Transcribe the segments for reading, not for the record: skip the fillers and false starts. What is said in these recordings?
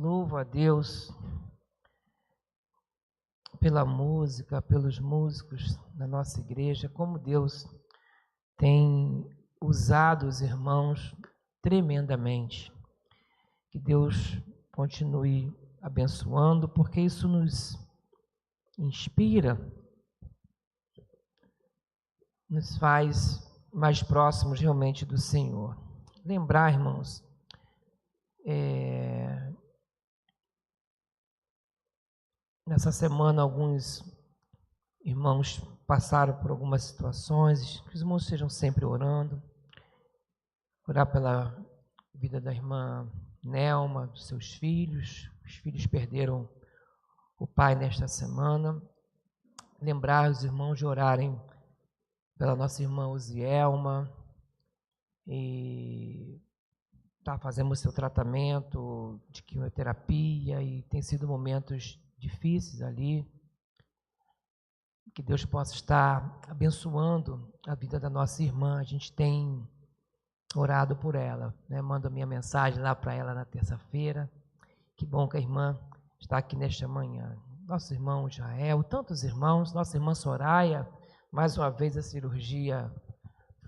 louvo a Deus pela música, pelos músicos da nossa igreja, como Deus tem usado os irmãos tremendamente. Que Deus continue abençoando, porque isso nos inspira, nos faz mais próximos realmente do Senhor. Lembrar, irmãos, nessa semana alguns irmãos passaram por algumas situações, que os irmãos estejam sempre orando, orar pela vida da irmã Nelma, dos seus filhos. Os filhos perderam o pai nesta semana. Lembrar os irmãos de orarem pela nossa irmã Uzielma, e está fazendo o seu tratamento de quimioterapia, e tem sido momentos difíceis ali. Que Deus possa estar abençoando a vida da nossa irmã. A gente tem orado por ela, né? Mando a minha mensagem lá para ela na terça-feira. Que bom que a irmã está aqui nesta manhã. Nosso irmão Israel, tantos irmãos, nossa irmã Soraya, mais uma vez a cirurgia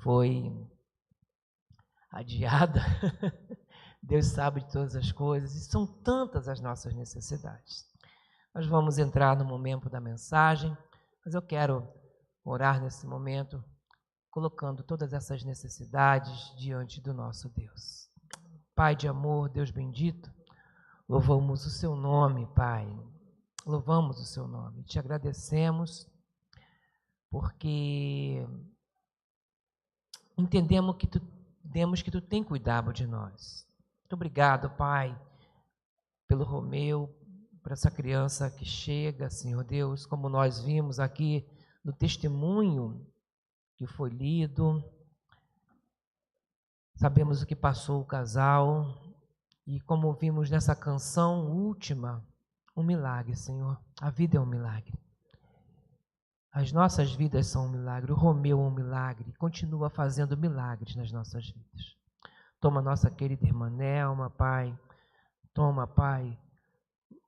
foi adiada. Deus sabe de todas as coisas, e são tantas as nossas necessidades. Nós vamos entrar no momento da mensagem, mas eu quero orar nesse momento, colocando todas essas necessidades diante do nosso Deus. Pai de amor, Deus bendito, louvamos o seu nome, Pai. Louvamos o seu nome. Te agradecemos porque entendemos que tu tem cuidado de nós. Muito obrigado, Pai, pelo Romeu, por essa criança que chega, Senhor Deus, como nós vimos aqui no testemunho que foi lido. Sabemos o que passou o casal e como vimos nessa canção última, um milagre, Senhor. A vida é um milagre. As nossas vidas são um milagre. O Romeu é um milagre. Continua fazendo milagres nas nossas vidas. Toma nossa querida irmã Nelma, Pai. Toma, Pai,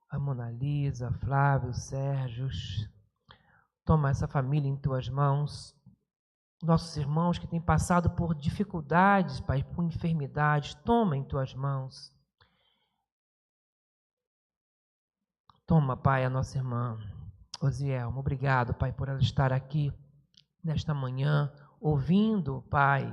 a Mona Lisa, Flávio, Sérgio. Toma essa família em tuas mãos. Nossos irmãos que têm passado por dificuldades, Pai, por enfermidades, toma em tuas mãos. Toma, Pai, a nossa irmã Uzielma. Obrigado, Pai, por ela estar aqui nesta manhã, ouvindo, Pai,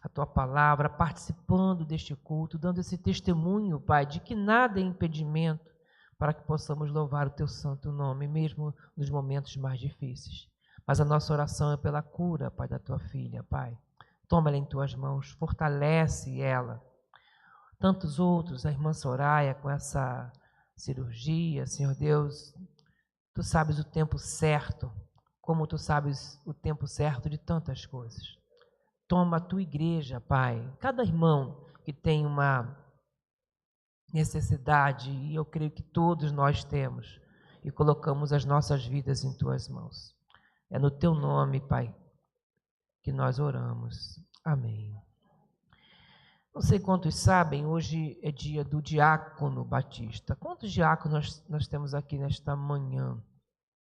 a Tua palavra, participando deste culto, dando esse testemunho, Pai, de que nada é impedimento para que possamos louvar o Teu santo nome, mesmo nos momentos mais difíceis. Mas a nossa oração é pela cura, Pai, da Tua filha, Pai. Toma ela em Tuas mãos, fortalece ela. Tantos outros, a irmã Soraya com essa cirurgia, Senhor Deus, Tu sabes o tempo certo, como Tu sabes o tempo certo de tantas coisas. Toma a Tua igreja, Pai, cada irmão que tem uma necessidade, e eu creio que todos nós temos, e colocamos as nossas vidas em Tuas mãos. É no Teu nome, Pai, que nós oramos. Amém. Não sei quantos sabem, hoje é dia do diácono batista. Quantos diáconos nós temos aqui nesta manhã,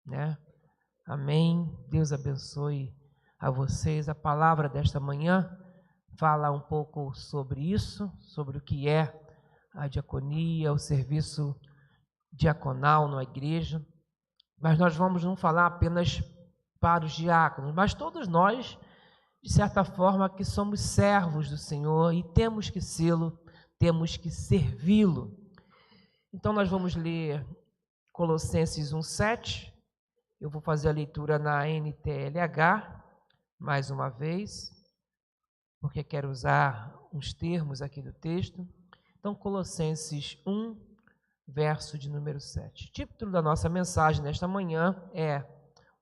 né? Amém. Deus abençoe a vocês. A palavra desta manhã fala um pouco sobre isso, sobre o que é a diaconia, o serviço diaconal na igreja. Mas nós vamos não falar apenas para os diáconos, mas todos nós, de certa forma, que somos servos do Senhor e temos que sê-lo, temos que servi-lo. Então nós vamos ler Colossenses 1:7. Eu vou fazer a leitura na NTLH, mais uma vez, porque quero usar uns termos aqui do texto. Então, Colossenses 1, verso de número 7. O título da nossa mensagem nesta manhã é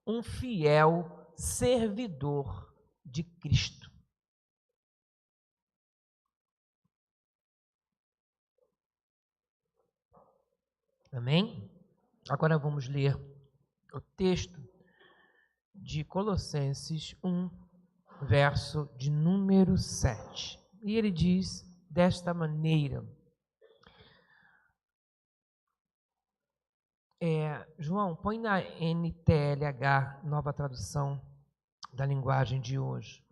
Um fiel servidor de Cristo. Amém? Agora vamos ler o texto de Colossenses 1, verso de número 7. E ele diz desta maneira: João, põe na NTLH, nova tradução da linguagem de hoje.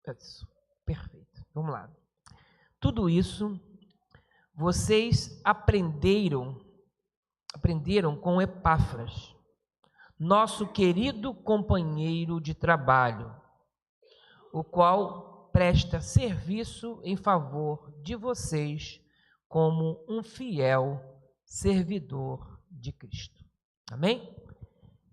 Isso, perfeito. Vamos lá. Tudo isso vocês aprenderam com Epáfras, nosso querido companheiro de trabalho, o qual presta serviço em favor de vocês como um fiel servidor de Cristo. Amém?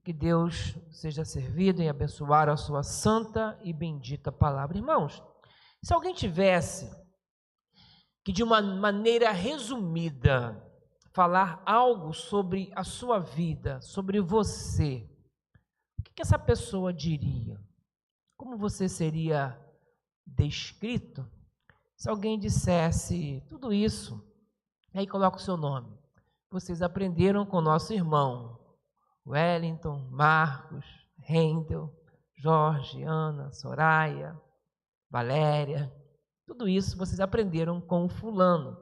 Que Deus seja servido em abençoar a sua santa e bendita palavra. Irmãos, se alguém tivesse que de uma maneira resumida falar algo sobre a sua vida, sobre você, o que essa pessoa diria? Como você seria descrito? Se alguém dissesse tudo isso, aí coloca o seu nome. Vocês aprenderam com o nosso irmão Wellington, Marcos, Rendel, Jorge, Ana, Soraya, Valéria. Tudo isso vocês aprenderam com o fulano.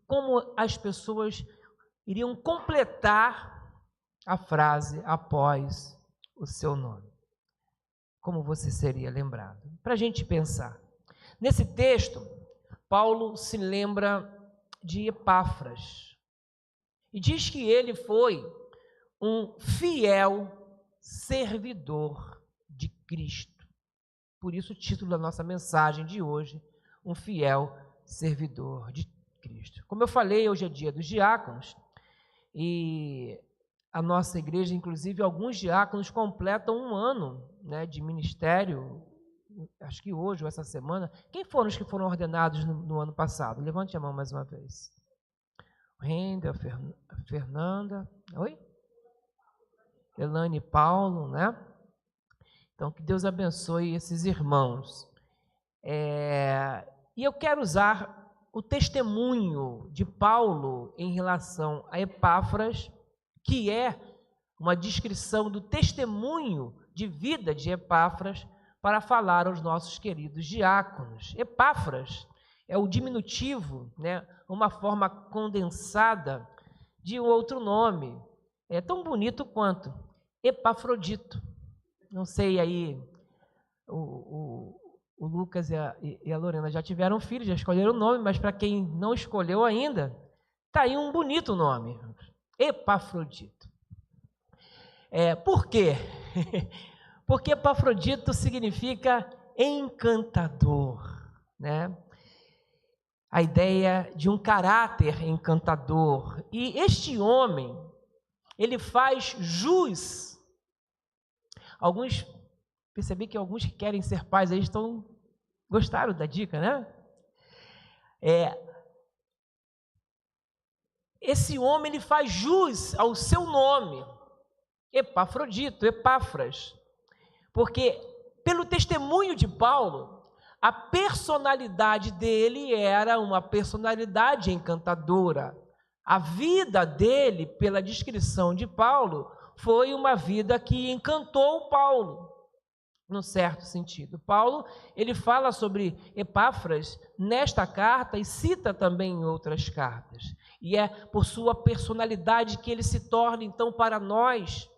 Como as pessoas iriam completar a frase após o seu nome? Como você seria lembrado? Para a gente pensar. Nesse texto, Paulo se lembra de Epáfras e diz que ele foi um fiel servidor de Cristo. Por isso o título da nossa mensagem de hoje, um fiel servidor de Cristo. Como eu falei, hoje é dia dos diáconos e a nossa igreja, inclusive, alguns diáconos completam um ano, né, de ministério, acho que hoje ou essa semana. Quem foram os que foram ordenados no ano passado? Levante a mão mais uma vez. Renda, Fernanda, oi? Elane e Paulo, né? Então, que Deus abençoe esses irmãos. E eu quero usar o testemunho de Paulo em relação a Epáfras, que é uma descrição do testemunho de vida de Epáfras, para falar aos nossos queridos diáconos. Epáfras é o diminutivo, né, uma forma condensada de um outro nome. É tão bonito quanto Epafrodito. Não sei aí, o Lucas e a Lorena já tiveram filhos, já escolheram o nome, mas para quem não escolheu ainda, está aí um bonito nome, Epafrodito. Por quê? Porque Epafrodito significa encantador, né? A ideia de um caráter encantador. E este homem, ele faz jus. Percebi que alguns que querem ser pais aí gostaram da dica, né? Esse homem, ele faz jus ao seu nome, Epafrodito, Epáfras, porque pelo testemunho de Paulo, a personalidade dele era uma personalidade encantadora. A vida dele, pela descrição de Paulo, foi uma vida que encantou Paulo, num certo sentido. Paulo, ele fala sobre Epáfras nesta carta e cita também em outras cartas. E é por sua personalidade que ele se torna, então, para nós,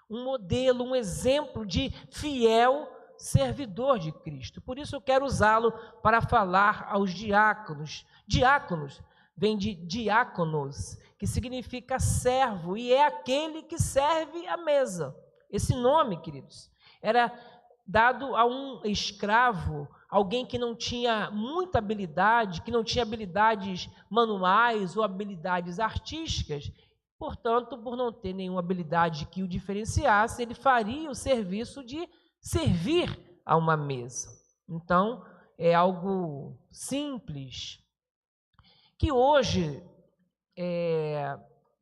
um modelo, um exemplo de fiel servidor de Cristo. Por isso eu quero usá-lo para falar aos diáconos. Diáconos vem de diáconos, que significa servo, e é aquele que serve a mesa. Esse nome, queridos, era dado a um escravo, alguém que não tinha muita habilidade, que não tinha habilidades manuais ou habilidades artísticas. Portanto, por não ter nenhuma habilidade que o diferenciasse, ele faria o serviço de servir a uma mesa. Então, é algo simples, que hoje,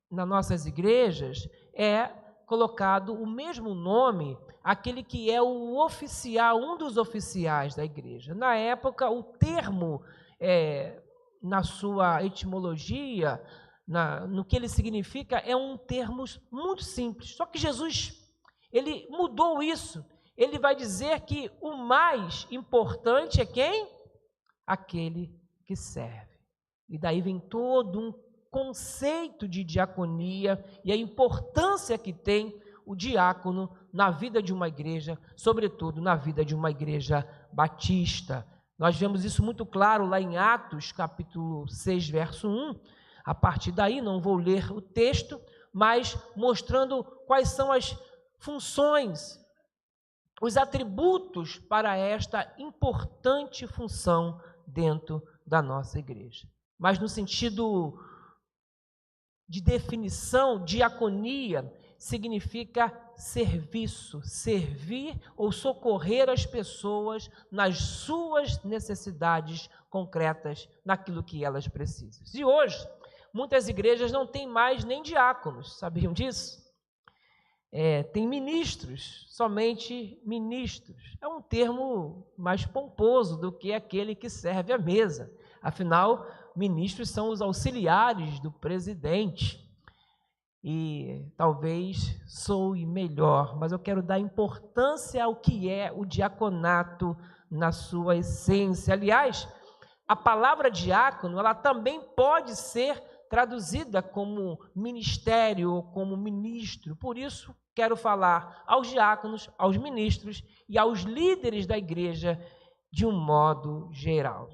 nas nossas igrejas, é colocado o mesmo nome, aquele que é o oficial, um dos oficiais da igreja. Na época, o termo, na sua etimologia, no que ele significa, é um termo muito simples. Só que Jesus, ele mudou isso. Ele vai dizer que o mais importante é quem? Aquele que serve. E daí vem todo um conceito de diaconia e a importância que tem o diácono na vida de uma igreja, sobretudo na vida de uma igreja batista. Nós vemos isso muito claro lá em Atos, capítulo 6, verso 1. A partir daí, não vou ler o texto, mas mostrando quais são as funções, os atributos para esta importante função dentro da nossa igreja. Mas no sentido de definição, diaconia significa serviço, servir ou socorrer as pessoas nas suas necessidades concretas, naquilo que elas precisam. E hoje, muitas igrejas não têm mais nem diáconos, sabiam disso? Tem ministros, somente ministros. É um termo mais pomposo do que aquele que serve à mesa. Afinal, ministros são os auxiliares do presidente. E talvez soe melhor, mas eu quero dar importância ao que é o diaconato na sua essência. Aliás, a palavra diácono, ela também pode ser traduzida como ministério ou como ministro. Por isso, quero falar aos diáconos, aos ministros e aos líderes da igreja de um modo geral.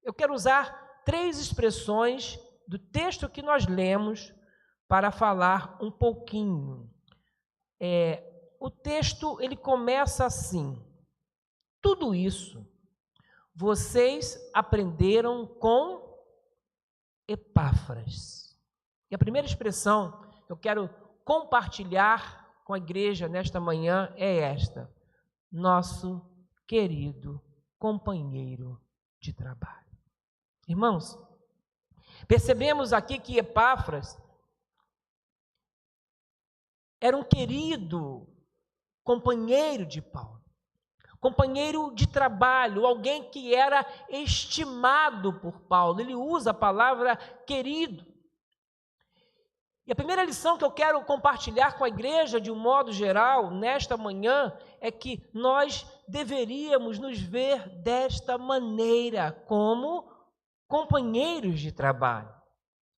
Eu quero usar 3 expressões do texto que nós lemos para falar um pouquinho. O texto, ele começa assim: tudo isso vocês aprenderam com Epáfras. E a primeira expressão que eu quero compartilhar com a igreja nesta manhã é esta: nosso querido companheiro de trabalho. Irmãos, percebemos aqui que Epáfras era um querido companheiro de Paulo, companheiro de trabalho, alguém que era estimado por Paulo. Ele usa a palavra querido. E a primeira lição que eu quero compartilhar com a igreja de um modo geral, nesta manhã, é que nós deveríamos nos ver desta maneira, como companheiros de trabalho.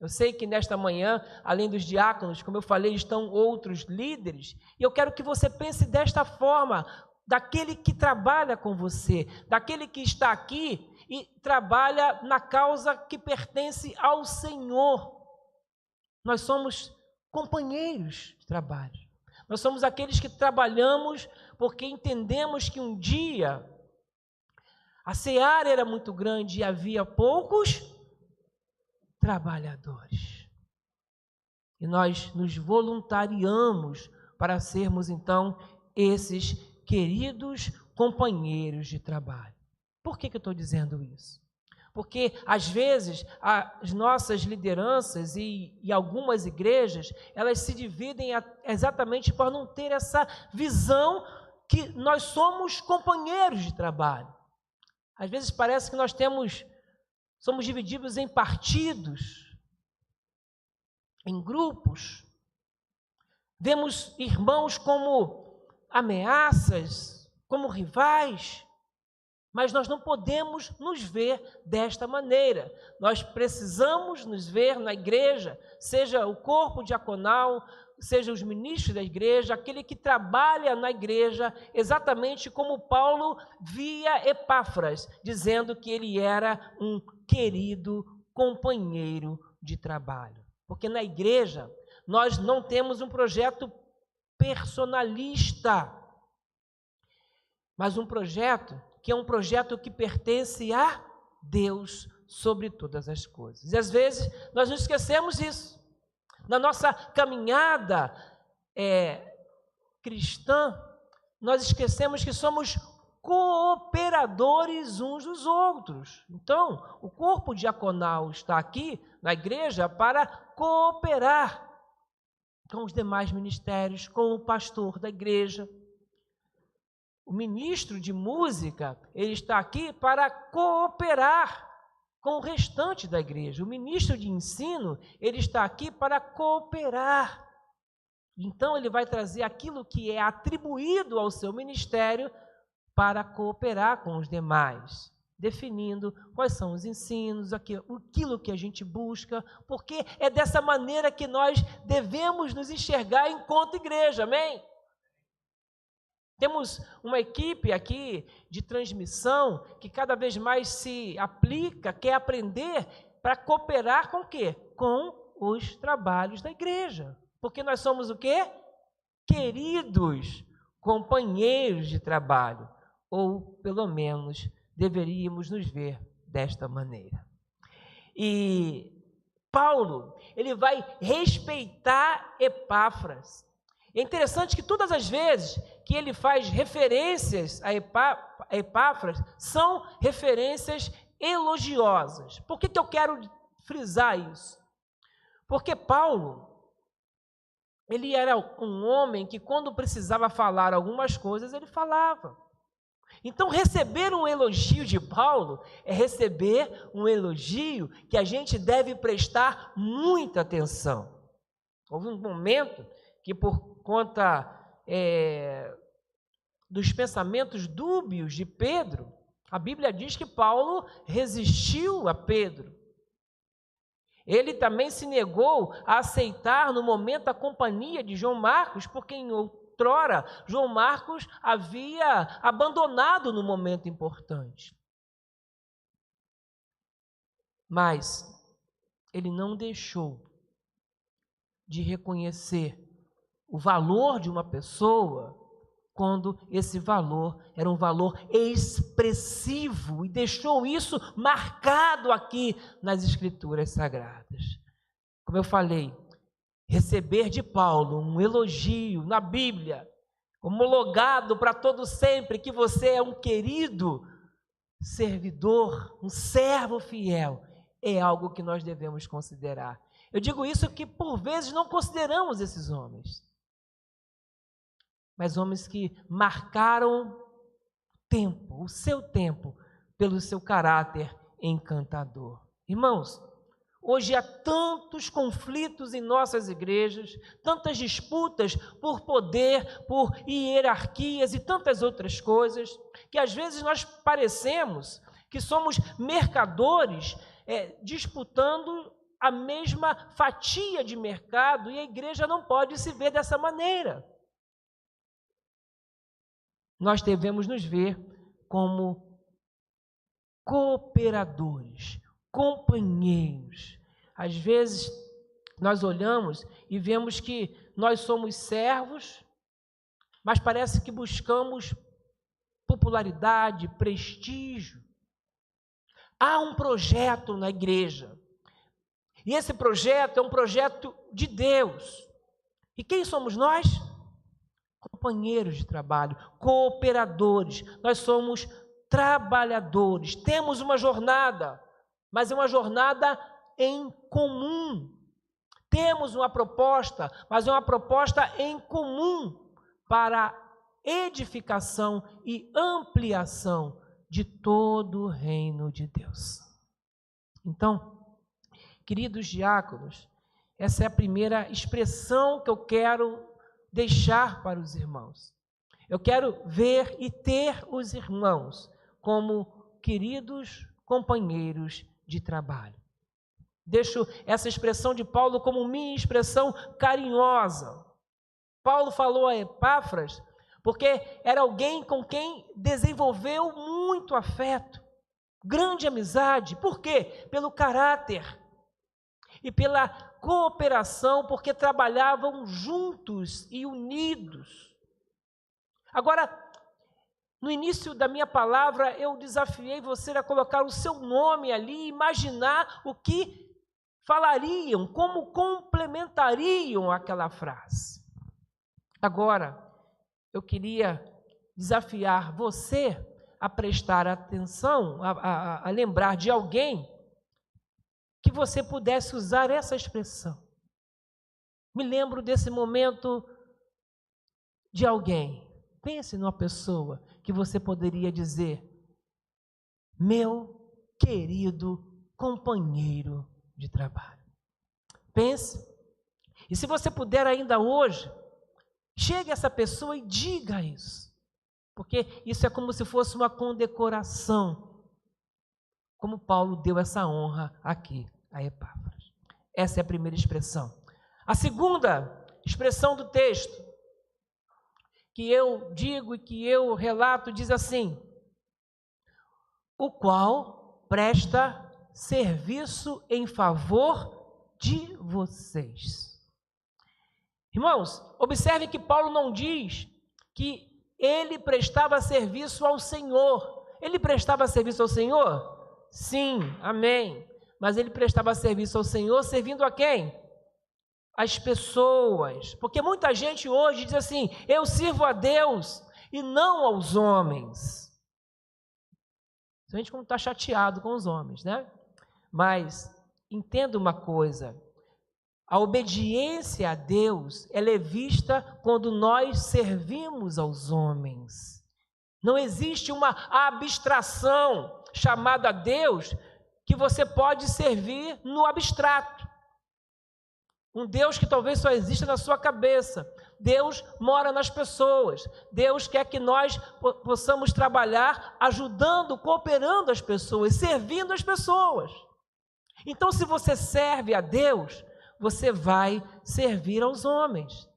Eu sei que nesta manhã, além dos diáconos, como eu falei, estão outros líderes, e eu quero que você pense desta forma, daquele que trabalha com você, daquele que está aqui e trabalha na causa que pertence ao Senhor. Nós somos companheiros de trabalho. Nós somos aqueles que trabalhamos porque entendemos que um dia a seara era muito grande e havia poucos trabalhadores. E nós nos voluntariamos para sermos, então, esses queridos companheiros de trabalho. Por que eu estou dizendo isso? Porque, às vezes, as nossas lideranças e algumas igrejas, elas se dividem exatamente por não ter essa visão que nós somos companheiros de trabalho. Às vezes parece que nós somos divididos em partidos, em grupos. Vemos irmãos como ameaças, como rivais, mas nós não podemos nos ver desta maneira. Nós precisamos nos ver na igreja, seja o corpo diaconal, seja os ministros da igreja, aquele que trabalha na igreja, exatamente como Paulo via Epáfras, dizendo que ele era um querido companheiro de trabalho. Porque na igreja nós não temos um projeto personalista, mas um projeto que é um projeto que pertence a Deus sobre todas as coisas. E às vezes nós nos esquecemos disso. Na nossa caminhada cristã, nós esquecemos que somos cooperadores uns dos outros. Então, o corpo diaconal está aqui na igreja para cooperar com os demais ministérios, com o pastor da igreja. O ministro de música, ele está aqui para cooperar com o restante da igreja. O ministro de ensino, ele está aqui para cooperar. Então, ele vai trazer aquilo que é atribuído ao seu ministério para cooperar com os demais. definindo quais são os ensinos, aquilo que a gente busca, porque é dessa maneira que nós devemos nos enxergar enquanto igreja, amém? Temos uma equipe aqui de transmissão que cada vez mais se aplica, quer aprender para cooperar com o quê? Com os trabalhos da igreja. Porque nós somos o quê? Queridos companheiros de trabalho, ou pelo menos deveríamos nos ver desta maneira. E Paulo, ele vai respeitar Epáfras. É interessante que todas as vezes que ele faz referências a Epáfras, são referências elogiosas. Por que eu quero frisar isso? Porque Paulo, ele era um homem que quando precisava falar algumas coisas, ele falava. Então, receber um elogio de Paulo é receber um elogio que a gente deve prestar muita atenção. Houve um momento que, por conta dos pensamentos dúbios de Pedro, a Bíblia diz que Paulo resistiu a Pedro. Ele também se negou a aceitar no momento a companhia de João Marcos, porque em outrora João Marcos havia abandonado no momento importante. Mas ele não deixou de reconhecer o valor de uma pessoa quando esse valor era um valor expressivo, e deixou isso marcado aqui nas Escrituras Sagradas. Como eu falei, receber de Paulo um elogio na Bíblia, homologado para todo sempre, que você é um querido servidor, um servo fiel, é algo que nós devemos considerar. Eu digo isso que por vezes não consideramos esses homens, mas homens que marcaram tempo, o seu tempo, pelo seu caráter encantador. Irmãos, hoje há tantos conflitos em nossas igrejas, tantas disputas por poder, por hierarquias e tantas outras coisas, que às vezes nós parecemos que somos mercadores disputando a mesma fatia de mercado, e a igreja não pode se ver dessa maneira. Nós devemos nos ver como cooperadores, companheiros. Às vezes, nós olhamos e vemos que nós somos servos, mas parece que buscamos popularidade, prestígio. Há um projeto na igreja, e esse projeto é um projeto de Deus. E quem somos nós? Companheiros de trabalho, cooperadores. Nós somos trabalhadores. Temos uma jornada, mas é uma jornada em comum. Temos uma proposta, mas é uma proposta em comum para edificação e ampliação de todo o reino de Deus. Então, queridos diáconos, essa é a primeira expressão que eu quero deixar para os irmãos. Eu quero ver e ter os irmãos como queridos companheiros de trabalho. Deixo essa expressão de Paulo como minha expressão carinhosa. Paulo falou a Epáfras porque era alguém com quem desenvolveu muito afeto, grande amizade. Por quê? Pelo caráter e pela cooperação, porque trabalhavam juntos e unidos. Agora, no início da minha palavra, eu desafiei você a colocar o seu nome ali, imaginar o que falariam, como complementariam aquela frase. Agora, eu queria desafiar você a prestar atenção, a lembrar de alguém que você pudesse usar essa expressão. Me lembro desse momento de alguém. Pense numa pessoa que você poderia dizer: meu querido companheiro de trabalho. Pense. E se você puder ainda hoje, chegue a essa pessoa e diga isso. Porque isso é como se fosse uma condecoração como Paulo deu essa honra aqui a Epáfras. Essa é a primeira expressão. A segunda expressão do texto, que eu digo e que eu relato, diz assim: o qual presta serviço em favor de vocês. Irmãos, observe que Paulo não diz que ele prestava serviço ao Senhor. Ele prestava serviço ao Senhor? Sim, amém. Mas ele prestava serviço ao Senhor servindo a quem? As pessoas. Porque muita gente hoje diz assim: eu sirvo a Deus e não aos homens. A gente como está chateado com os homens, né? Mas entenda uma coisa: a obediência a Deus, ela é vista quando nós servimos aos homens. Não existe uma abstração chamada Deus que você pode servir no abstrato. Um Deus que talvez só exista na sua cabeça. Deus mora nas pessoas. Deus quer que nós possamos trabalhar ajudando, cooperando as pessoas, servindo as pessoas. Então, se você serve a Deus, você vai servir aos homens.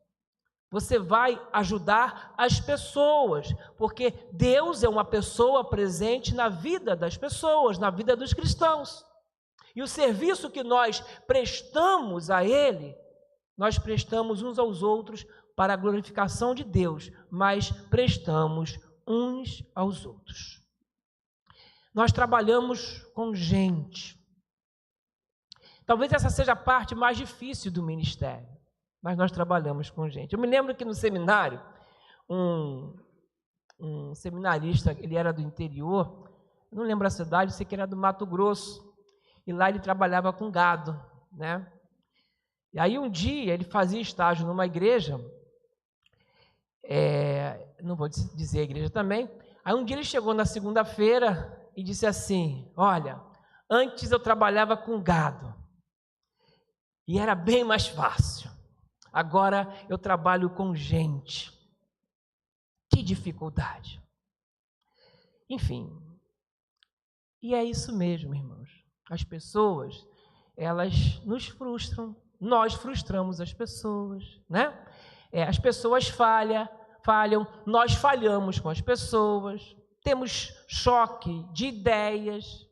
Você vai ajudar as pessoas, porque Deus é uma pessoa presente na vida das pessoas, na vida dos cristãos. E o serviço que nós prestamos a Ele, nós prestamos uns aos outros para a glorificação de Deus, mas prestamos uns aos outros. Nós trabalhamos com gente. Talvez essa seja a parte mais difícil do ministério, mas nós trabalhamos com gente. Eu me lembro que no seminário, um seminarista, ele era do interior, não lembro a cidade, sei que era do Mato Grosso, e lá ele trabalhava com gado, né? E aí um dia ele fazia estágio numa igreja, não vou dizer a igreja também, aí um dia ele chegou na segunda-feira e disse assim: olha, antes eu trabalhava com gado, e era bem mais fácil. Agora eu trabalho com gente. Que dificuldade. Enfim, e é isso mesmo, irmãos. As pessoas, elas nos frustram, nós frustramos as pessoas, né? As pessoas falham, nós falhamos com as pessoas, temos choque de ideias.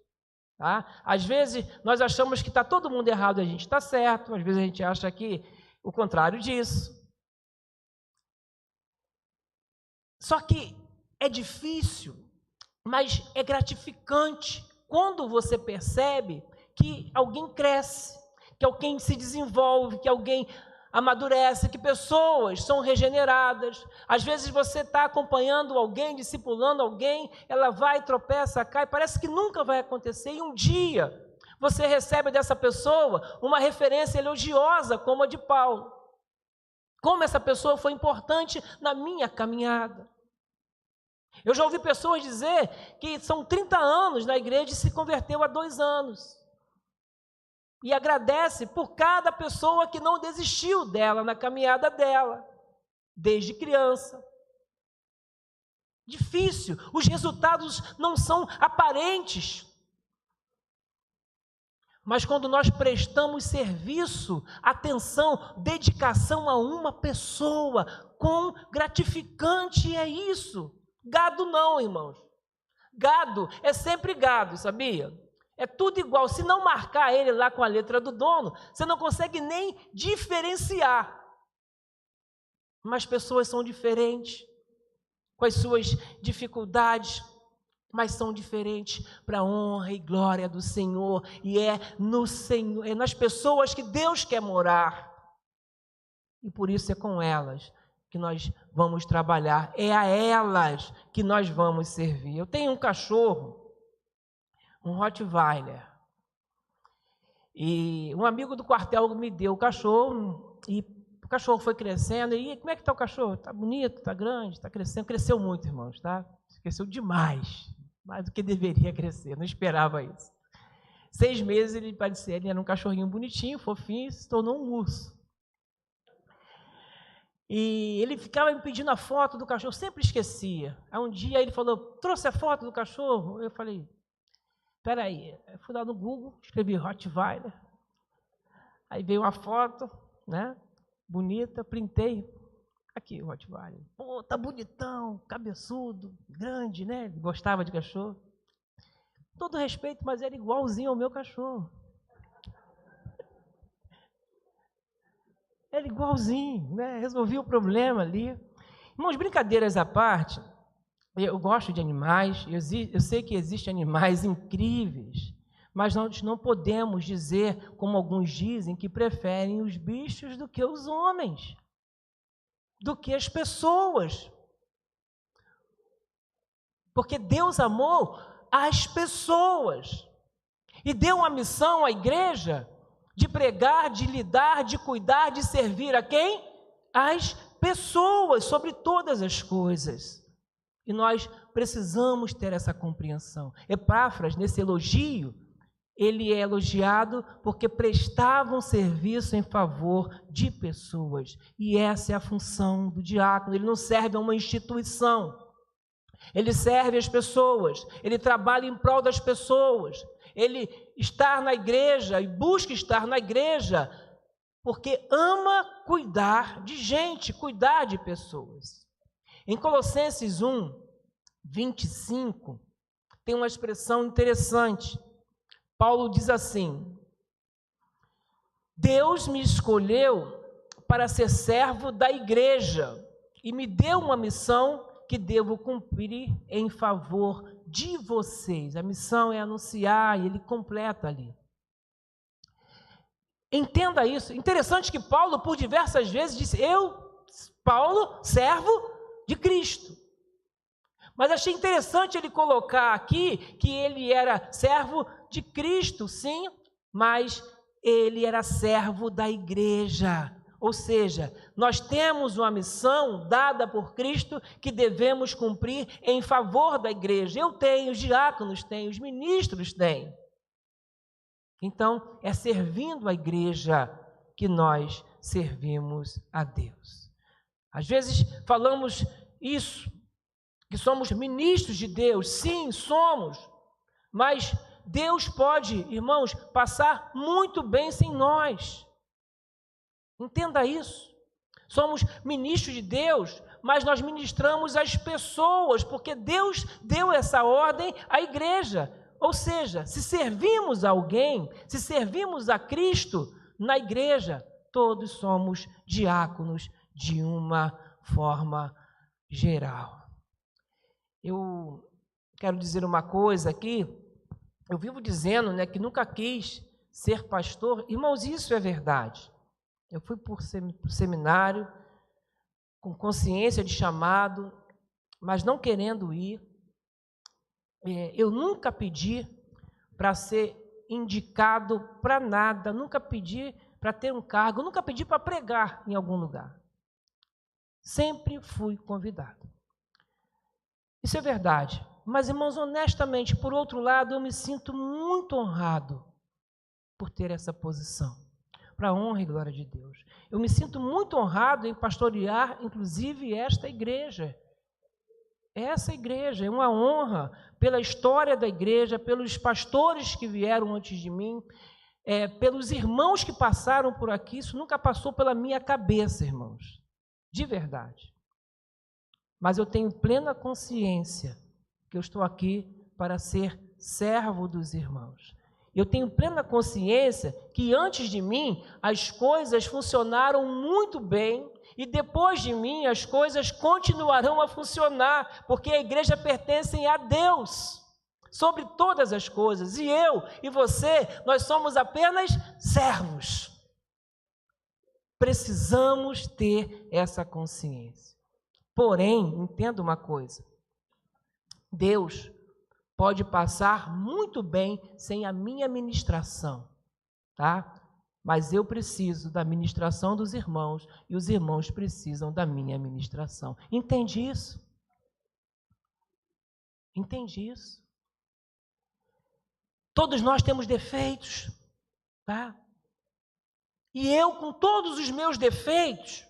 Tá? Às vezes nós achamos que está todo mundo errado e a gente está certo, às vezes a gente acha que o contrário disso. Só que é difícil, mas é gratificante quando você percebe que alguém cresce, que alguém se desenvolve, que alguém amadurece, que pessoas são regeneradas. Às vezes você está acompanhando alguém, discipulando alguém, ela vai, tropeça, cai, parece que nunca vai acontecer, e um dia você recebe dessa pessoa uma referência elogiosa como a de Paulo. Como essa pessoa foi importante na minha caminhada. Eu já ouvi pessoas dizer que são 30 anos na igreja e se converteu há 2 anos. E agradece por cada pessoa que não desistiu dela na caminhada dela, desde criança. Difícil, os resultados não são aparentes. Mas quando nós prestamos serviço, atenção, dedicação a uma pessoa, quão gratificante é isso. Gado não, irmãos. Gado é sempre gado, sabia? É tudo igual. Se não marcar ele lá com a letra do dono, você não consegue nem diferenciar. Mas pessoas são diferentes, com as suas dificuldades, mas são diferentes para a honra e glória do Senhor. E é no Senhor, é nas pessoas que Deus quer morar. E por isso é com elas que nós vamos trabalhar. É a elas que nós vamos servir. Eu tenho um cachorro, um Rottweiler. E um amigo do quartel me deu o cachorro, e o cachorro foi crescendo. E como é que está o cachorro? Está bonito, está grande, está crescendo. Cresceu muito, irmãos, tá? Cresceu demais, mais do que deveria crescer, não esperava isso. 6 meses ele parecia, ele era um cachorrinho bonitinho, fofinho, se tornou um urso. E ele ficava me pedindo a foto do cachorro, sempre esquecia. Aí um dia ele falou: trouxe a foto do cachorro? Eu falei: Espera aí, eu fui lá no Google, escrevi Rottweiler, aí veio uma foto, né, bonita, printei, aqui o Rottweiler. Pô, tá bonitão, cabeçudo, grande, né, gostava de cachorro. Todo respeito, mas era igualzinho ao meu cachorro. Era igualzinho, né, resolvi o problema ali. Irmãos, brincadeiras à parte, eu gosto de animais, eu sei que existem animais incríveis, mas nós não podemos dizer, como alguns dizem, que preferem os bichos do que os homens, do que as pessoas. Porque Deus amou as pessoas e deu uma missão à igreja de pregar, de lidar, de cuidar, de servir a quem? As pessoas, sobre todas as coisas. E nós precisamos ter essa compreensão. Epáfras, nesse elogio, ele é elogiado porque prestava um serviço em favor de pessoas. E essa é a função do diácono. Ele não serve a uma instituição. Ele serve as pessoas. Ele trabalha em prol das pessoas. Ele está na igreja e busca estar na igreja porque ama cuidar de gente, cuidar de pessoas. Em Colossenses 1, 25, tem uma expressão interessante. Paulo diz assim: Deus me escolheu para ser servo da igreja e me deu uma missão que devo cumprir em favor de vocês. A missão é anunciar, e ele completa ali. Entenda isso. Interessante que Paulo, por diversas vezes, disse: eu, Paulo, servo de Cristo. Mas achei interessante ele colocar aqui que ele era servo de Cristo, sim, mas ele era servo da igreja. Ou seja, nós temos uma missão dada por Cristo que devemos cumprir em favor da igreja. Eu tenho, os diáconos têm, os ministros têm. Então, é servindo a igreja que nós servimos a Deus. Às vezes falamos isso, que somos ministros de Deus. Sim, somos, mas Deus pode, irmãos, passar muito bem sem nós. Entenda isso. Somos ministros de Deus, mas nós ministramos as pessoas, porque Deus deu essa ordem à igreja. Ou seja, se servimos a alguém, se servimos a Cristo na igreja, todos somos diáconos de uma forma geral. Eu quero dizer uma coisa aqui, eu vivo dizendo, né, que nunca quis ser pastor. Irmãos, isso é verdade. Eu fui por seminário, com consciência de chamado, mas não querendo ir. Eu nunca pedi para ser indicado para nada, nunca pedi para ter um cargo, nunca pedi para pregar em algum lugar. Sempre fui convidado. Isso é verdade. Mas, irmãos, honestamente, por outro lado, eu me sinto muito honrado por ter essa posição, para a honra e glória de Deus. Eu me sinto muito honrado em pastorear, inclusive, esta igreja. Essa igreja é uma honra pela história da igreja, pelos pastores que vieram antes de mim, pelos irmãos que passaram por aqui. Isso nunca passou pela minha cabeça, irmãos, de verdade. Mas eu tenho plena consciência que eu estou aqui para ser servo dos irmãos. Eu tenho plena consciência que antes de mim as coisas funcionaram muito bem e depois de mim as coisas continuarão a funcionar, porque a igreja pertence a Deus sobre todas as coisas. E eu e você, nós somos apenas servos. Precisamos ter essa consciência. Porém, entenda uma coisa, Deus pode passar muito bem sem a minha ministração, tá? Mas eu preciso da ministração dos irmãos e os irmãos precisam da minha ministração. Entende isso? Entende isso? Todos nós temos defeitos, tá? E eu, com todos os meus defeitos,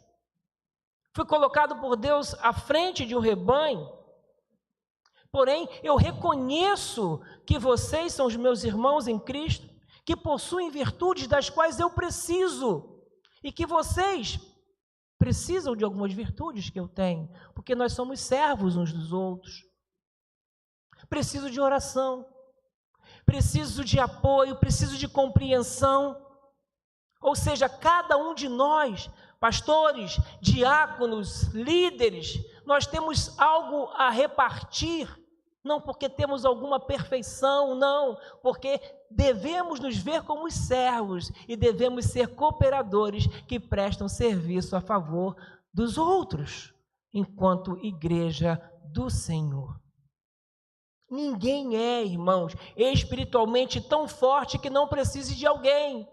fui colocado por Deus à frente de um rebanho Porém, eu reconheço que vocês são os meus irmãos em Cristo, que possuem virtudes das quais eu preciso, e que vocês precisam de algumas virtudes que eu tenho, porque nós somos servos uns dos outros. Preciso de oração, preciso de apoio, preciso de compreensão. Ou seja, cada um de nós, pastores, diáconos, líderes, nós temos algo a repartir, não porque temos alguma perfeição, não, porque devemos nos ver como servos e devemos ser cooperadores que prestam serviço a favor dos outros, enquanto igreja do Senhor. Ninguém é, irmãos, espiritualmente tão forte que não precise de alguém.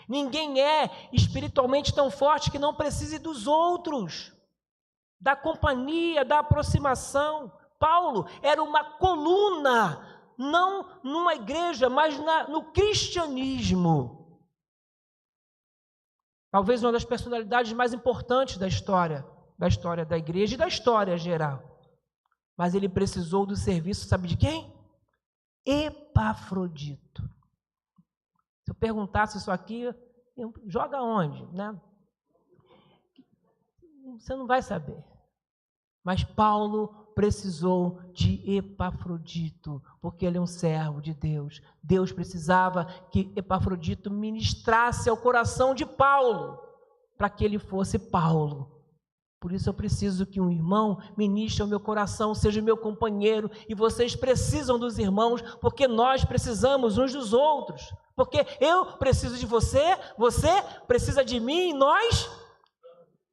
Ninguém é espiritualmente tão forte que não precise dos outros, da companhia, da aproximação. Paulo era uma coluna, não numa igreja, mas no cristianismo. Talvez uma das personalidades mais importantes da história da igreja e da história geral. Mas ele precisou do serviço, sabe de quem? Epafrodito. Se eu perguntasse isso aqui, joga onde, né? Você não vai saber. Mas Paulo precisou de Epafrodito, porque ele é um servo de Deus. Deus precisava que Epafrodito ministrasse ao coração de Paulo, para que ele fosse Paulo. Por isso eu preciso que um irmão ministre ao meu coração, seja meu companheiro, e vocês precisam dos irmãos, porque nós precisamos uns dos outros. Porque eu preciso de você, você precisa de mim, e nós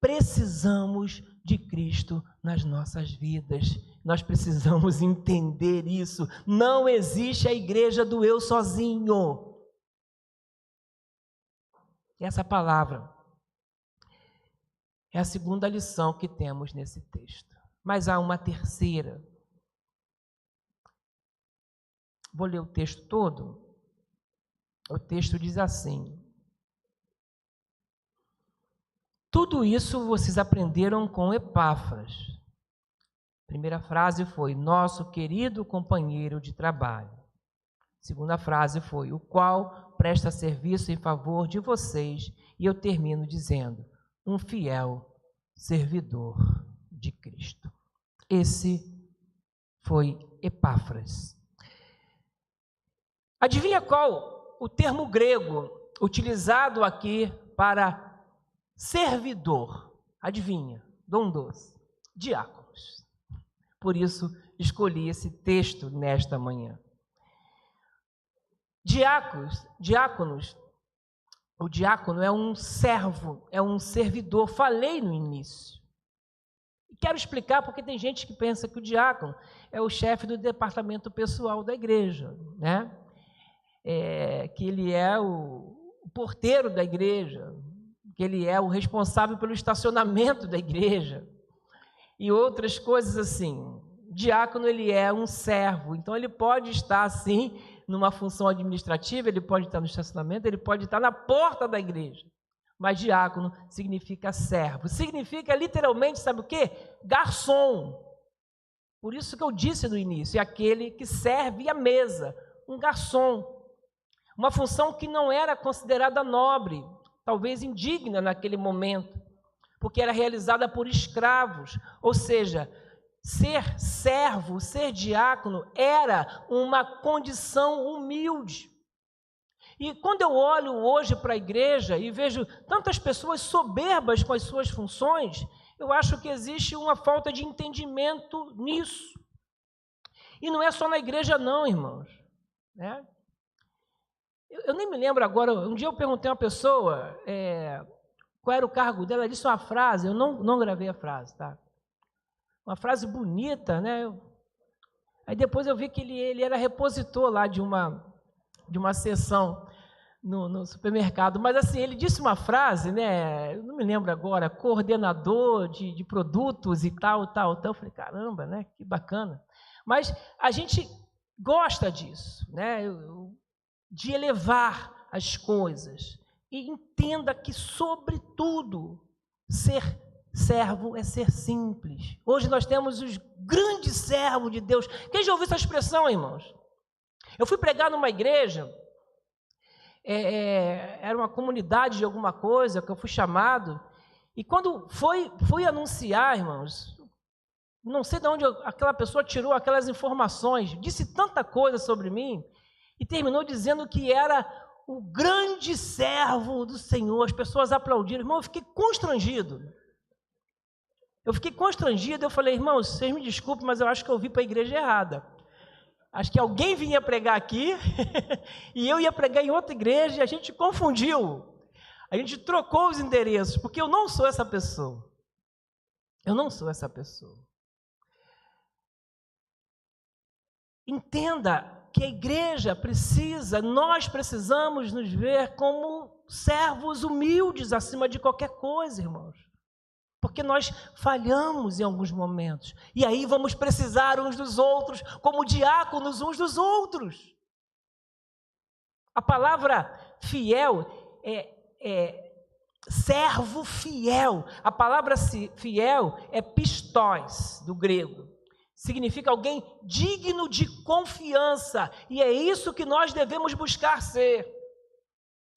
precisamos de Cristo nas nossas vidas. Nós precisamos entender isso. Não existe a igreja do eu sozinho. Essa palavra é a segunda lição que temos nesse texto. Mas há uma terceira. Vou ler o texto todo. O texto diz assim: tudo isso vocês aprenderam com Epáfras. A primeira frase foi, nosso querido companheiro de trabalho. A segunda frase foi, o qual presta serviço em favor de vocês. E eu termino dizendo, um fiel servidor de Cristo. Esse foi Epáfras. Adivinha qual o termo grego utilizado aqui para servidor? Adivinha? Dom doce. Diáconos. Por isso escolhi esse texto nesta manhã. Diáconos, o diácono é um servo, é um servidor. Falei no início. Quero explicar porque tem gente que pensa que o diácono é o chefe do departamento pessoal da igreja, né? Que ele é o porteiro da igreja, que ele é o responsável pelo estacionamento da igreja e outras coisas assim. Diácono, ele é um servo, então ele pode estar assim numa função administrativa, ele pode estar no estacionamento, ele pode estar na porta da igreja. Mas diácono significa servo, significa literalmente, sabe o quê? Garçom. Por isso que eu disse no início, é aquele que serve à mesa, um garçom. Uma função que não era considerada nobre, talvez indigna naquele momento, porque era realizada por escravos, ou seja, ser servo, ser diácono era uma condição humilde. E quando eu olho hoje para a igreja e vejo tantas pessoas soberbas com as suas funções, eu acho que existe uma falta de entendimento nisso. E não é só na igreja não, irmãos, né? Eu nem me lembro agora, um dia eu perguntei a uma pessoa qual era o cargo dela, ela disse uma frase, eu não gravei a frase, tá? Uma frase bonita, né? Aí depois eu vi que ele era repositor lá de uma sessão no supermercado, mas assim, ele disse uma frase, né? Eu não me lembro agora, coordenador de produtos e tal. Eu falei, caramba, né? Que bacana. Mas a gente gosta disso, né? De elevar as coisas. E entenda que, sobretudo, ser servo é ser simples. Hoje nós temos os grandes servos de Deus. Quem já ouviu essa expressão, irmãos? Eu fui pregar numa igreja, era uma comunidade de alguma coisa que eu fui chamado, e quando fui anunciar, irmãos, não sei de onde aquela pessoa tirou aquelas informações, disse tanta coisa sobre mim, e terminou dizendo que era o grande servo do Senhor. As pessoas aplaudiram. Irmão, eu fiquei constrangido. Eu falei, irmãos, vocês me desculpem, mas eu acho que eu vim para a igreja errada. Acho que alguém vinha pregar aqui e eu ia pregar em outra igreja e a gente confundiu. A gente trocou os endereços, porque eu não sou essa pessoa. Eu não sou essa pessoa. Entenda que a igreja nós precisamos nos ver como servos humildes acima de qualquer coisa, irmãos. Porque nós falhamos em alguns momentos. E aí vamos precisar uns dos outros, como diáconos uns dos outros. A palavra fiel é servo fiel. A palavra fiel é pistos, do grego. Significa alguém digno de confiança. E é isso que nós devemos buscar ser.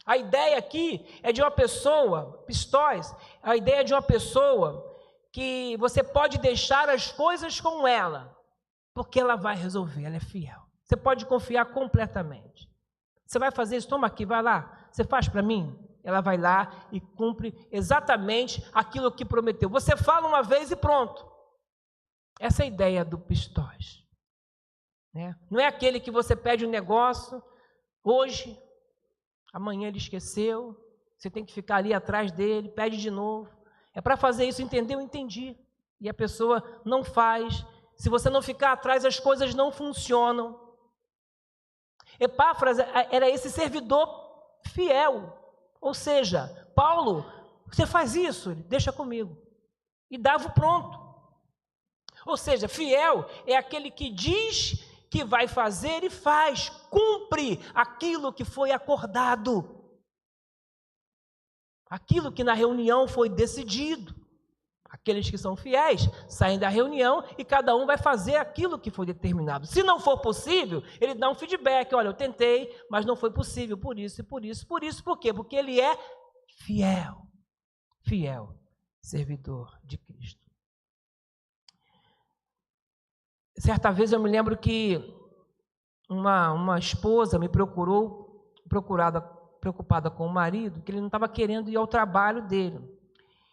A ideia aqui é de uma pessoa, pistos, a ideia de uma pessoa que você pode deixar as coisas com ela, porque ela vai resolver, ela é fiel. Você pode confiar completamente. Você vai fazer isso, toma aqui, vai lá, você faz para mim? Ela vai lá e cumpre exatamente aquilo que prometeu. Você fala uma vez e pronto. Essa é a ideia do pistos. Né? Não é aquele que você pede um negócio hoje, amanhã ele esqueceu, você tem que ficar ali atrás dele, pede de novo. É para fazer isso, entendeu? Entendi. E a pessoa não faz. Se você não ficar atrás, as coisas não funcionam. Epáfras era esse servidor fiel. Ou seja, Paulo, você faz isso, ele deixa comigo. E dava o pronto. Ou seja, fiel é aquele que diz que vai fazer e faz, cumpre aquilo que foi acordado, aquilo que na reunião foi decidido. Aqueles que são fiéis saem da reunião e cada um vai fazer aquilo que foi determinado. Se não for possível, ele dá um feedback, olha, eu tentei, mas não foi possível, por isso, por quê? Porque ele é fiel, servidor de Cristo. Certa vez eu me lembro que uma esposa me preocupada com o marido, que ele não estava querendo ir ao trabalho dele.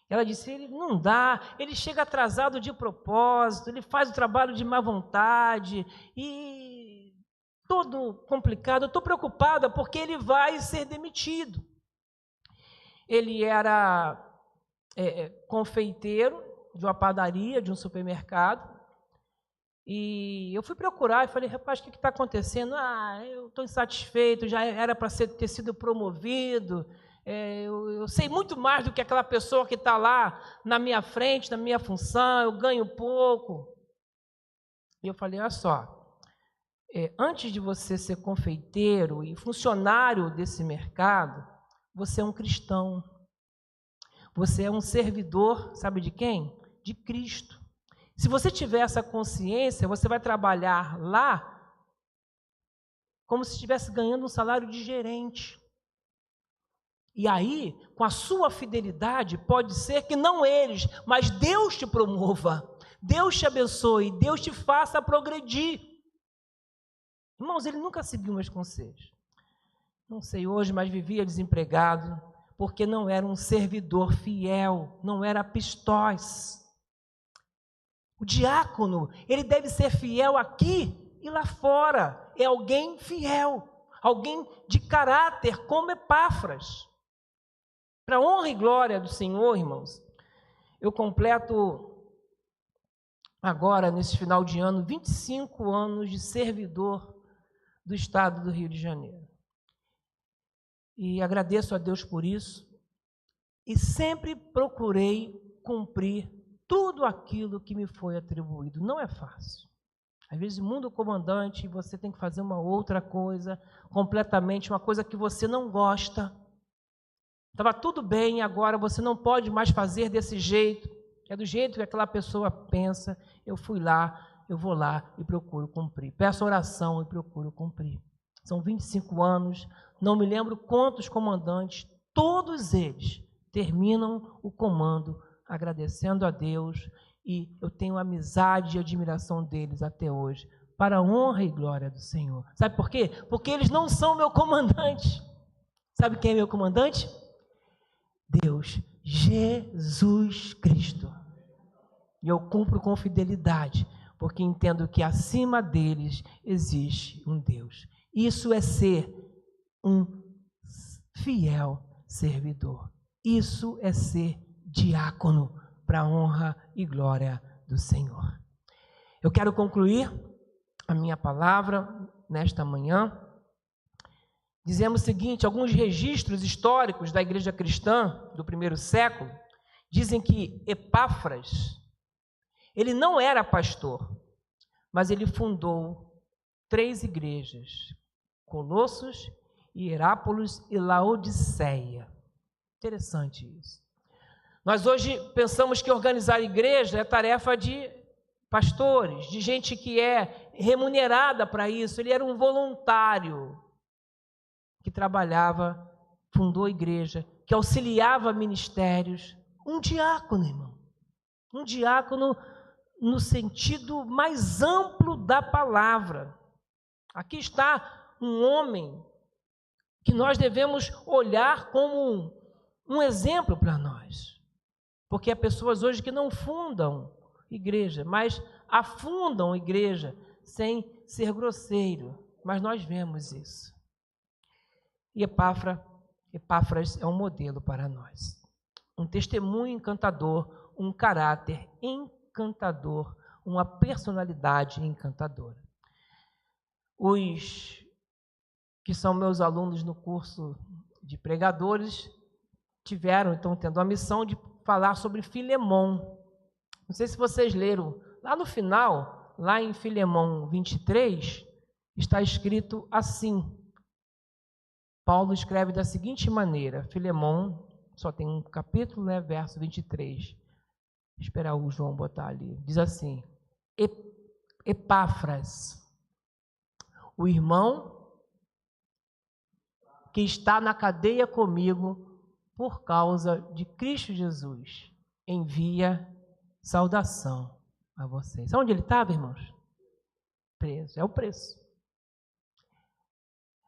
Ela disse, ele não dá, ele chega atrasado de propósito, ele faz o trabalho de má vontade, e todo complicado, eu estou preocupada porque ele vai ser demitido. Ele era confeiteiro de uma padaria, de um supermercado, e eu fui procurar e falei, rapaz, o que está acontecendo? Eu estou insatisfeito, já era para ter sido promovido, eu sei muito mais do que aquela pessoa que está lá na minha frente, na minha função, eu ganho pouco. E eu falei, olha só, antes de você ser confeiteiro e funcionário desse mercado, você é um cristão, você é um servidor, sabe de quem? De Cristo. Se você tiver essa consciência, você vai trabalhar lá como se estivesse ganhando um salário de gerente. E aí, com a sua fidelidade, pode ser que não eles, mas Deus te promova, Deus te abençoe, Deus te faça progredir. Irmãos, ele nunca seguiu meus conselhos. Não sei hoje, mas vivia desempregado, porque não era um servidor fiel, não era pistos. O diácono, ele deve ser fiel aqui e lá fora. É alguém fiel, alguém de caráter, como Epáfras. Para a honra e glória do Senhor, irmãos, eu completo agora, nesse final de ano, 25 anos de servidor do Estado do Rio de Janeiro. E agradeço a Deus por isso. E sempre procurei cumprir tudo aquilo que me foi atribuído. Não é fácil. Às vezes, muda o comandante e você tem que fazer uma outra coisa, completamente, uma coisa que você não gosta. Estava tudo bem, agora você não pode mais fazer desse jeito. É do jeito que aquela pessoa pensa, eu vou lá e procuro cumprir. Peço oração e procuro cumprir. São 25 anos, não me lembro quantos comandantes, todos eles terminam o comando agradecendo a Deus, e eu tenho amizade e admiração deles até hoje, para a honra e glória do Senhor. Sabe por quê? Porque eles não são meu comandante. Sabe quem é meu comandante? Deus, Jesus Cristo. E eu cumpro com fidelidade, porque entendo que acima deles existe um Deus. Isso é ser um fiel servidor. Isso é ser diácono para a honra e glória do Senhor. Eu quero concluir a minha palavra nesta manhã dizendo o seguinte: alguns registros históricos da igreja cristã do primeiro século dizem que Epáfras, ele não era pastor, mas ele fundou 3 igrejas: Colossos, Hierápolis e Laodiceia. Interessante isso. Nós hoje pensamos que organizar igreja é tarefa de pastores, de gente que é remunerada para isso. Ele era um voluntário que trabalhava, fundou a igreja, que auxiliava ministérios. Um diácono, irmão. Um diácono no sentido mais amplo da palavra. Aqui está um homem que nós devemos olhar como um exemplo para nós. Porque há pessoas hoje que não fundam igreja, mas afundam igreja sem ser grosseiro. Mas nós vemos isso. E Epáfras é um modelo para nós. Um testemunho encantador, um caráter encantador, uma personalidade encantadora. Os que são meus alunos no curso de pregadores estão tendo a missão de falar sobre Filemão. Não sei se vocês leram, lá no final, lá em Filemão 23, está escrito assim. Paulo escreve da seguinte maneira, Filemão, só tem um capítulo, né, verso 23. Vou esperar o João botar ali. Diz assim: Epáfras, o irmão que está na cadeia comigo por causa de Cristo Jesus, envia saudação a vocês. Onde ele estava, irmãos? Preso. É o preço.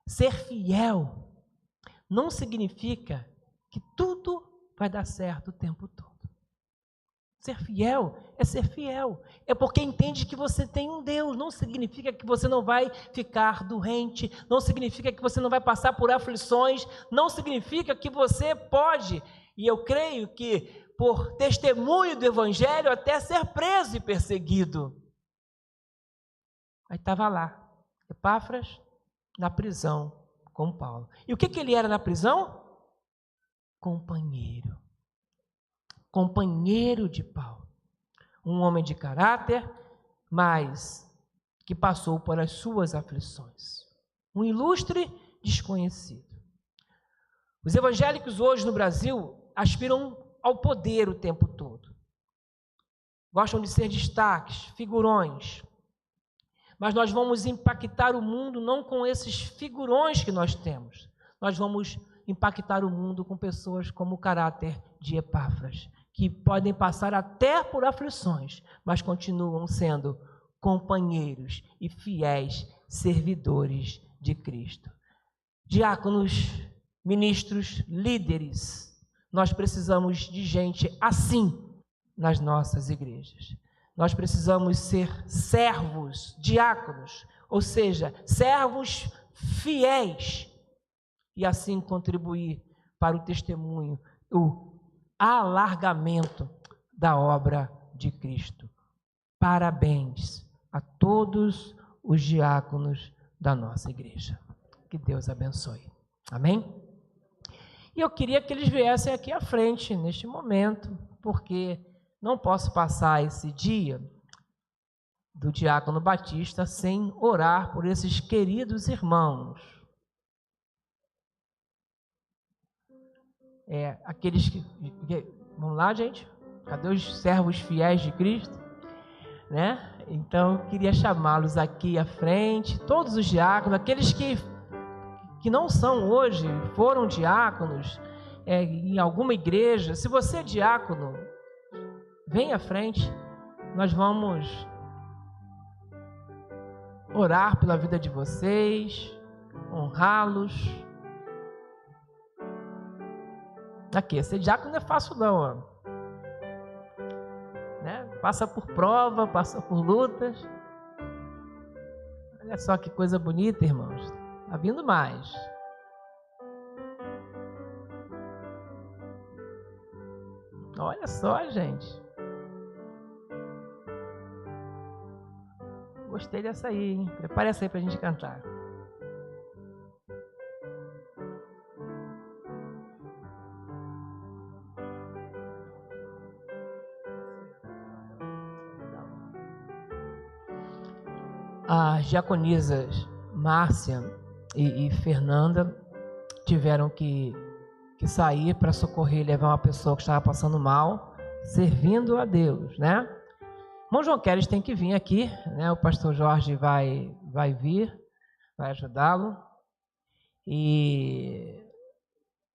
Ser fiel não significa que tudo vai dar certo o tempo todo. Ser fiel é ser fiel. É porque entende que você tem um Deus. Não significa que você não vai ficar doente. Não significa que você não vai passar por aflições. Não significa que você pode, e eu creio que por testemunho do Evangelho, até ser preso e perseguido. Aí estava lá, Epáfras, na prisão com Paulo. E o que ele era na prisão? Companheiro. Companheiro de Paulo. Um homem de caráter, mas que passou por as suas aflições. Um ilustre desconhecido. Os evangélicos hoje no Brasil aspiram ao poder o tempo todo. Gostam de ser destaques, figurões. Mas nós vamos impactar o mundo não com esses figurões que nós temos. Nós vamos impactar o mundo com pessoas como o caráter de Epáfras, que podem passar até por aflições, mas continuam sendo companheiros e fiéis servidores de Cristo. Diáconos, ministros, líderes, nós precisamos de gente assim nas nossas igrejas. Nós precisamos ser servos, diáconos, ou seja, servos fiéis, e assim contribuir para o testemunho, o alargamento da obra de Cristo. Parabéns a todos os diáconos da nossa igreja. Que Deus abençoe. Amém? E eu queria que eles viessem aqui à frente, neste momento, porque não posso passar esse dia do Diácono Batista sem orar por esses queridos irmãos. Aqueles que... Vamos lá, gente? Cadê os servos fiéis de Cristo? Né? Então, eu queria chamá-los aqui à frente, todos os diáconos, aqueles que não são hoje, foram diáconos em alguma igreja. Se você é diácono, vem à frente, nós vamos orar pela vida de vocês, honrá-los. Aqui, ser diácono não é fácil não, ó. Né? Passa por prova, passa por lutas. Olha só que coisa bonita, irmãos. Está vindo mais. Olha só, gente. Gostei dessa aí, hein? Prepare essa aí para a gente cantar. As diaconisas Márcia e Fernanda tiveram que sair para socorrer e levar uma pessoa que estava passando mal, servindo a Deus, né? Irmão João Queres tem que vir aqui, né? O pastor Jorge vai vir, vai ajudá-lo. E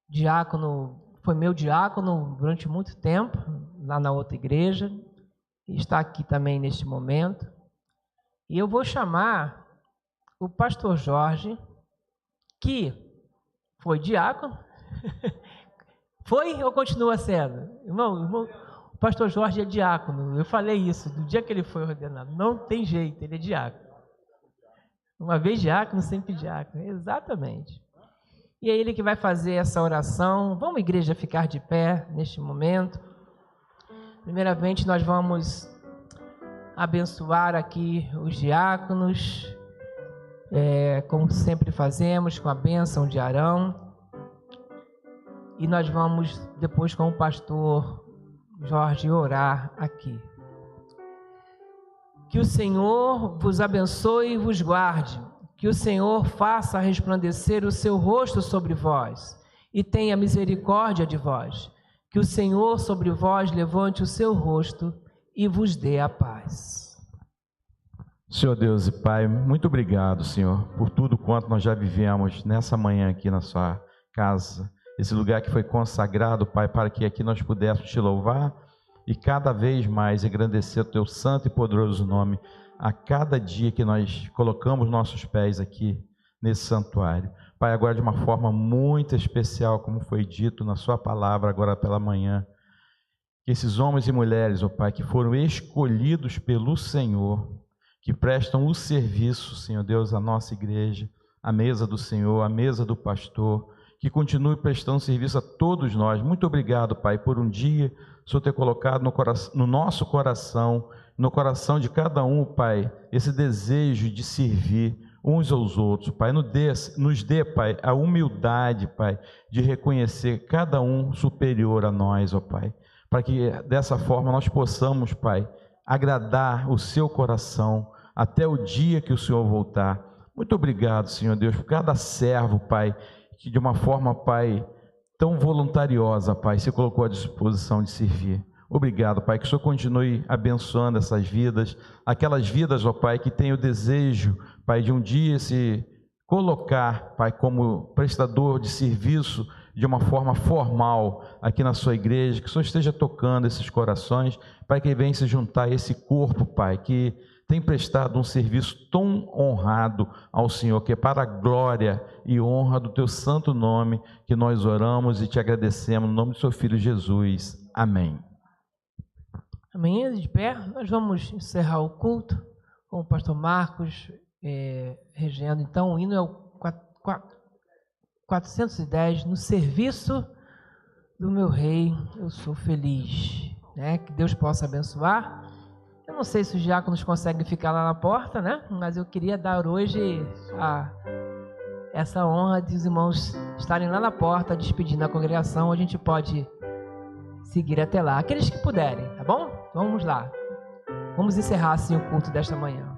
diácono, foi meu diácono durante muito tempo, lá na outra igreja, e está aqui também neste momento. E eu vou chamar o pastor Jorge, que foi diácono. Foi ou continua sendo? Irmão, o pastor Jorge é diácono. Eu falei isso no dia que ele foi ordenado. Não tem jeito, ele é diácono. Uma vez diácono, sempre diácono. Exatamente. E é ele que vai fazer essa oração. Vamos, igreja, ficar de pé neste momento. Primeiramente, nós vamos abençoar aqui os diáconos, como sempre fazemos, com a bênção de Arão. E nós vamos, depois, com o pastor Jorge, orar aqui. Que o Senhor vos abençoe e vos guarde. Que o Senhor faça resplandecer o seu rosto sobre vós e tenha misericórdia de vós. Que o Senhor sobre vós levante o seu rosto e vos dê a paz. Senhor Deus e Pai, muito obrigado, Senhor, por tudo quanto nós já vivemos nessa manhã aqui na sua casa, esse lugar que foi consagrado, Pai, para que aqui nós pudéssemos te louvar e cada vez mais engrandecer o teu santo e poderoso nome a cada dia que nós colocamos nossos pés aqui nesse santuário. Pai, agora de uma forma muito especial, como foi dito na sua palavra agora pela manhã, que esses homens e mulheres, ó Pai, que foram escolhidos pelo Senhor, que prestam o serviço, Senhor Deus, à nossa igreja, à mesa do Senhor, à mesa do pastor, que continue prestando serviço a todos nós. Muito obrigado, Pai, por um dia o Senhor ter colocado no nosso coração, no coração de cada um, Pai, esse desejo de servir uns aos outros, Pai. Nos dê, Pai, a humildade, Pai, de reconhecer cada um superior a nós, ó Pai, para que dessa forma nós possamos, Pai, agradar o seu coração até o dia que o Senhor voltar. Muito obrigado, Senhor Deus, por cada servo, Pai, que de uma forma, Pai, tão voluntariosa, Pai, se colocou à disposição de servir. Obrigado, Pai, que o Senhor continue abençoando essas vidas, aquelas vidas, ó Pai, que têm o desejo, Pai, de um dia se colocar, Pai, como prestador de serviço de uma forma formal aqui na sua igreja, que o Senhor esteja tocando esses corações, Pai, que venha se juntar a esse corpo, Pai, que tem prestado um serviço tão honrado ao Senhor, que é para a glória e honra do teu santo nome, que nós oramos e te agradecemos, no nome do seu Filho Jesus. Amém. Amém. De pé, nós vamos encerrar o culto com o pastor Marcos regendo. Então, o hino é o 410, no serviço do meu rei, eu sou feliz. Né? Que Deus possa abençoar. Eu não sei se os diáconos conseguem ficar lá na porta, né? Mas eu queria dar hoje essa honra de os irmãos estarem lá na porta, despedindo a congregação. A gente pode seguir até lá, aqueles que puderem, tá bom? Vamos lá. Vamos encerrar assim o culto desta manhã.